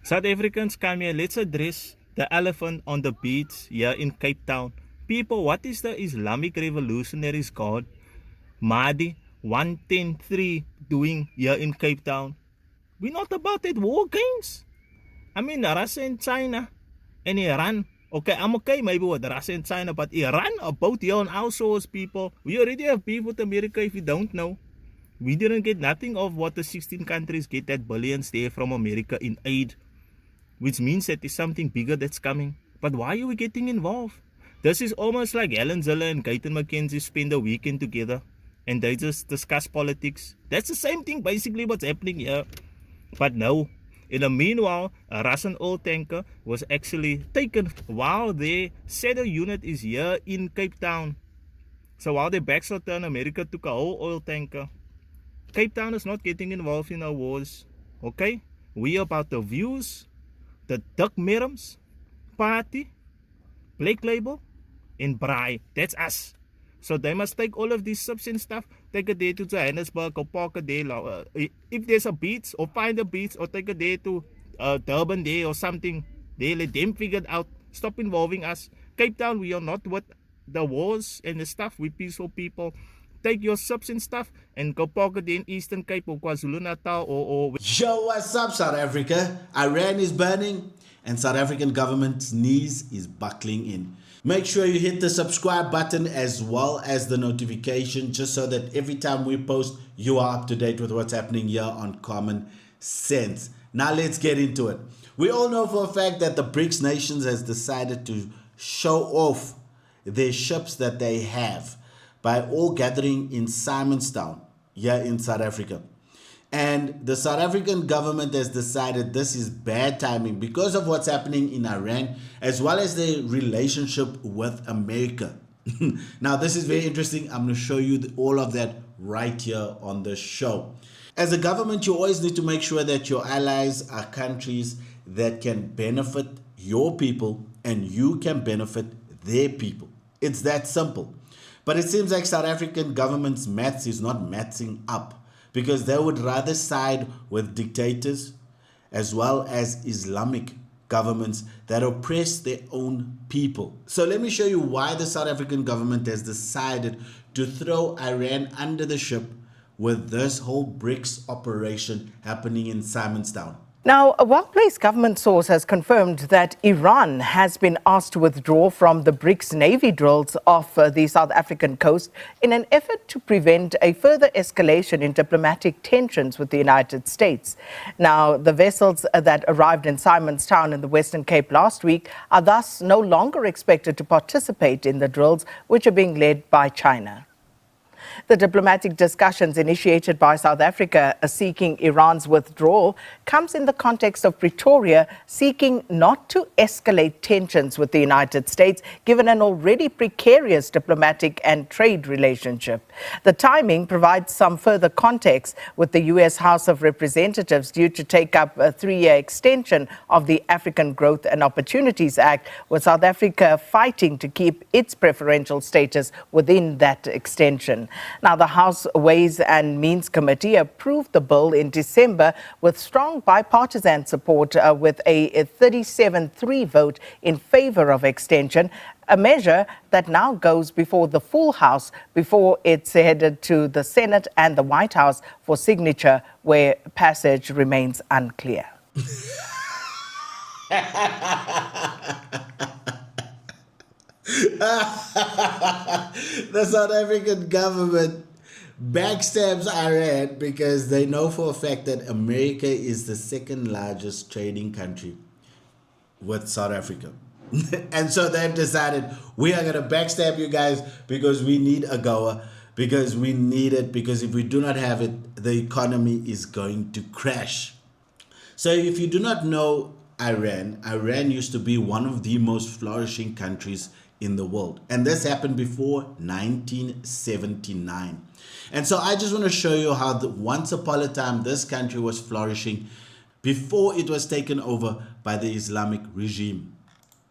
South Africans come here, let's address the elephant on the beach here in Cape Town. People, what is the Islamic Revolutionaries God Mahdi 110.3 doing here in Cape Town? We're not about that war games. I mean, Russia and China and Iran. Okay, I'm okay maybe with Russia and China, but Iran are both here on our shores, people. We already have beef with America if you don't know. We didn't get nothing of what the 16 countries get, that billions there from America in aid, which means that there's something bigger that's coming. But why are we getting involved? This is almost like Helen Ziller and Gayton McKenzie spend a weekend together and they just discuss politics. That's the same thing basically what's happening here. But no, in the meanwhile, a Russian oil tanker was actually taken while their shadow unit is here in Cape Town. So while their backs are turned, America took a whole oil tanker. Cape Town is not getting involved in our wars, okay? We are about the views, the Duck Merrims, Party, Black Label, and Braai. That's us. So they must take all of these subs and stuff, take a day to Johannesburg or park a day. If there's a beach, or find a beach, or take a day to Durban Day or something, they let them figure it out. Stop involving us. Cape Town, we are not with the wars and the stuff. We peaceful people. Take your subs and stuff and go park a day in Eastern Cape or KwaZulu-Natal or... Yo, what's up, South Africa? Iran is burning and South African government's knees is buckling in. Make sure you hit the subscribe button as well as the notification, just so that every time we post, you are up to date with what's happening here on Common Sense. Now let's get into it. We all know for a fact that the BRICS nations has decided to show off their ships that they have by all gathering in Simonstown here in South Africa. And the South African government has decided this is bad timing because of what's happening in Iran, as well as their relationship with America. Now, this is very interesting. I'm going to show you all of that right here on the show. As a government, you always need to make sure that your allies are countries that can benefit your people and you can benefit their people. It's that simple. But it seems like South African government's maths is not mathsing up, because they would rather side with dictators as well as Islamic governments that oppress their own people. So let me show you why the South African government has decided to throw Iran under the ship with this whole BRICS operation happening in Simonstown. Now, a well-placed government source has confirmed that Iran has been asked to withdraw from the BRICS Navy drills off the South African coast in an effort to prevent a further escalation in diplomatic tensions with the United States. Now, the vessels that arrived in Simonstown in the Western Cape last week are thus no longer expected to participate in the drills, which are being led by China. The diplomatic discussions initiated by South Africa seeking Iran's withdrawal comes in the context of Pretoria seeking not to escalate tensions with the United States, given an already precarious diplomatic and trade relationship. The timing provides some further context, with the U.S. House of Representatives due to take up a 3-year extension of the African Growth and Opportunities Act, with South Africa fighting to keep its preferential status within that extension. Now, the House Ways and Means Committee approved the bill in December with strong bipartisan support, with a 37-3 vote in favor of extension, a measure that now goes before the full House before it's headed to the Senate and the White House for signature, where passage remains unclear. The South African government backstabs Iran because they know for a fact that America is the second largest trading country with South Africa. And so they've decided, we are going to backstab you guys because we need AGOA, because we need it, because if we do not have it, the economy is going to crash. So if you do not know Iran used to be one of the most flourishing countries in the world. And this happened before 1979. And so I just want to show you how once upon a time this country was flourishing before it was taken over by the Islamic regime.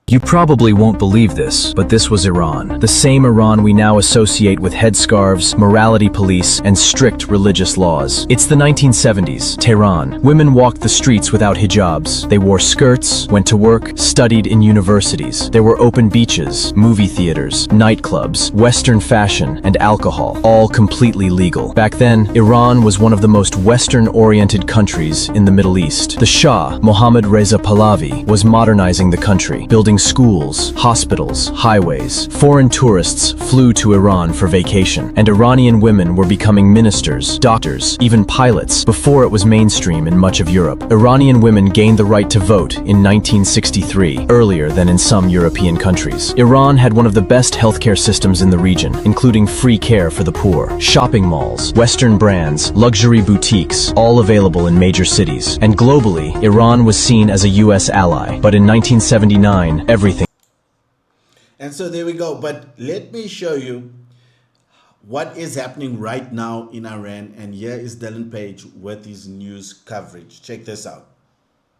You probably won't believe this, but this was Iran. The same Iran we now associate with headscarves, morality police, and strict religious laws. It's the 1970s, Tehran. Women walked the streets without hijabs. They wore skirts, went to work, studied in universities. There were open beaches, movie theaters, nightclubs, Western fashion, and alcohol, all completely legal. Back then, Iran was one of the most Western-oriented countries in the Middle East. The Shah, Mohammad Reza Pahlavi, was modernizing the country, building schools, hospitals, highways. Foreign tourists flew to Iran for vacation, and Iranian women were becoming ministers, doctors, even pilots, before it was mainstream in much of Europe. Iranian women gained the right to vote in 1963, earlier than in some European countries. Iran had one of the best healthcare systems in the region, including free care for the poor, shopping malls, Western brands, luxury boutiques, all available in major cities. And globally, Iran was seen as a US ally. But in 1979, everything. And so there we go. But let me show you what is happening right now in Iran. And here is Dylan Page with his news coverage. Check this out.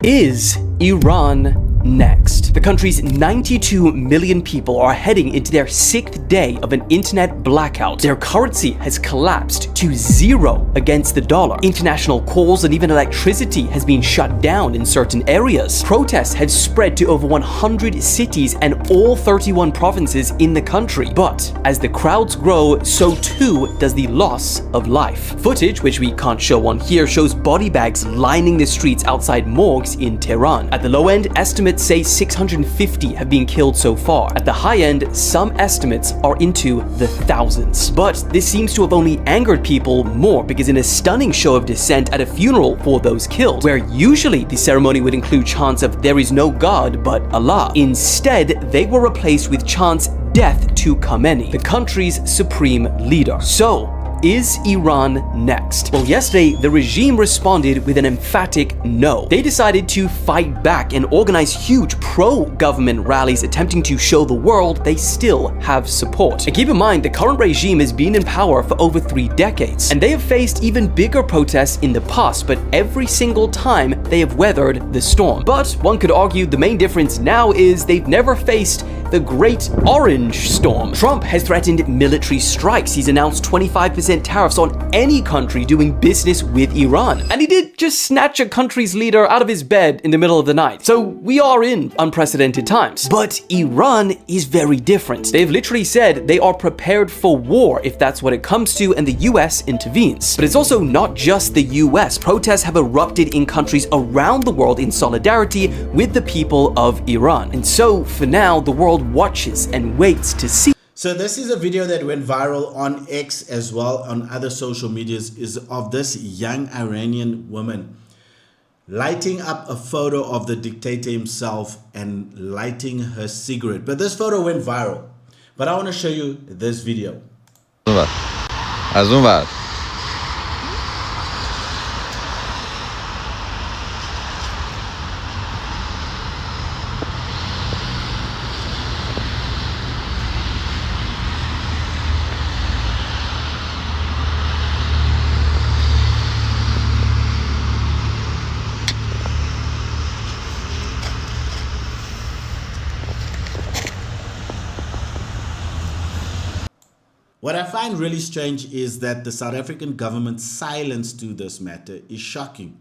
Is Iran next? The country's 92 million people are heading into their 6th day of an internet blackout. Their currency has collapsed to zero against the dollar. International calls and even electricity has been shut down in certain areas. Protests have spread to over 100 cities and all 31 provinces in the country. But as the crowds grow, so too does the loss of life. Footage, which we can't show on here, shows body bags lining the streets outside morgues in Tehran. At the low end, estimates say 650 have been killed so far. At the high end, some estimates are into the thousands. But this seems to have only angered people more because in a stunning show of dissent at a funeral for those killed, where usually the ceremony would include chants of "There is no God but Allah," instead they were replaced with chants "Death to Khamenei," the country's supreme leader. So, is Iran next? Well, yesterday, the regime responded with an emphatic no. They decided to fight back and organize huge pro-government rallies attempting to show the world they still have support. And keep in mind, the current regime has been in power for over 3 decades, and they have faced even bigger protests in the past, but every single time they have weathered the storm. But one could argue the main difference now is they've never faced the Great Orange Storm. Trump has threatened military strikes. He's announced 25% tariffs on any country doing business with Iran. And he did just snatch a country's leader out of his bed in the middle of the night. So we are in unprecedented times. But Iran is very different. They've literally said they are prepared for war if that's what it comes to, and the US intervenes. But it's also not just the US. Protests have erupted in countries around the world in solidarity with the people of Iran. And so, for now, the world watches and waits to see. So this is a video that went viral on X as well on other social medias, is of this young Iranian woman lighting up a photo of the dictator himself and lighting her cigarette. But this photo went viral. But I want to show you this video. از اون ور What I find really strange is that the South African government's silence to this matter is shocking.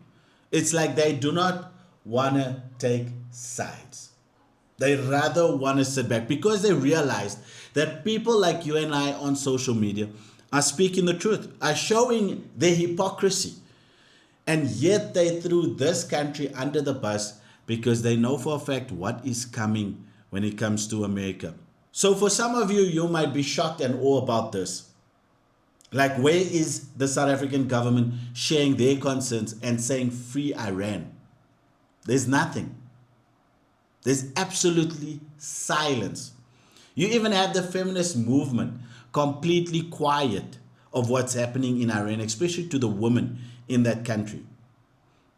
It's like they do not want to take sides. They rather want to sit back because they realize that people like you and I on social media are speaking the truth, are showing their hypocrisy. And yet they threw this country under the bus because they know for a fact what is coming when it comes to America. So for some of you, you might be shocked and awe about this. Like, where is the South African government sharing their concerns and saying free Iran? There's nothing. There's absolutely silence. You even have the feminist movement completely quiet of what's happening in Iran, especially to the women in that country.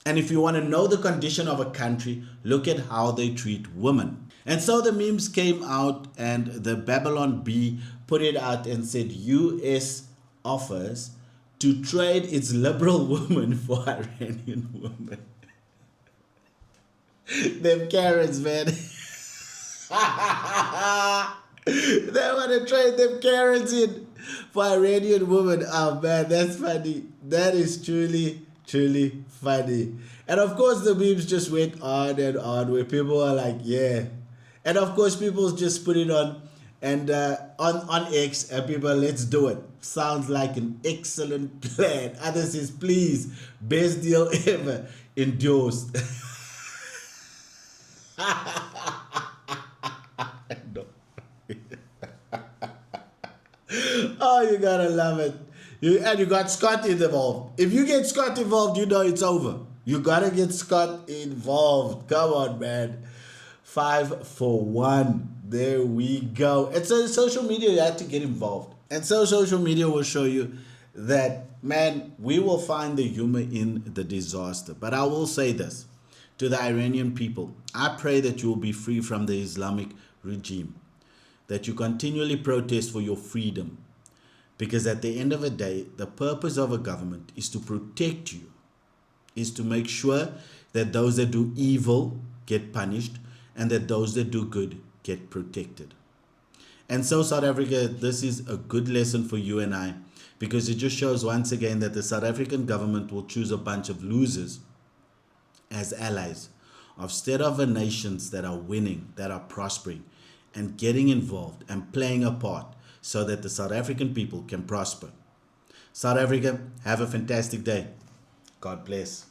And if you want to know the condition of a country, look at how they treat women. And so the memes came out and the Babylon Bee put it out and said US offers to trade its liberal women for Iranian women. Them Karens, man. They want to trade them Karens in for Iranian women. Oh man, that's funny. That is truly, truly funny. And of course, the memes just went on and on, where people are like, yeah. And of course, people just put it on and on X, and people, let's do it. Sounds like an excellent plan. Others says, please, best deal ever. Endorsed. No. Oh, you gotta love it. And you got Scott involved. If you get Scott involved, you know it's over. You gotta get Scott involved. Come on, man. 5 for 1. There we go. It's a social media, you have to get involved. And so social media will show you that, man, we will find the humor in the disaster. But I will say this to the Iranian people. I pray that you will be free from the Islamic regime, that you continually protest for your freedom. Because at the end of the day, the purpose of a government is to protect you, is to make sure that those that do evil get punished and that those that do good get protected. And so, South Africa, this is a good lesson for you and I, because it just shows once again that the South African government will choose a bunch of losers as allies instead of the nations that are winning, that are prospering, and getting involved and playing a part so that the South African people can prosper. South Africa, have a fantastic day. God bless.